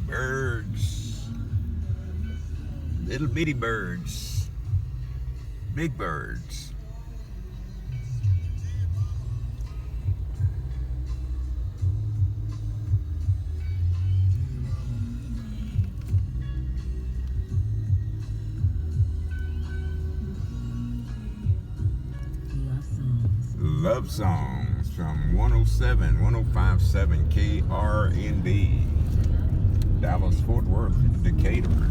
Birds. Little bitty birds. Big birds. Love songs from 107, 105.7 KRND, Dallas, Fort Worth, Decatur.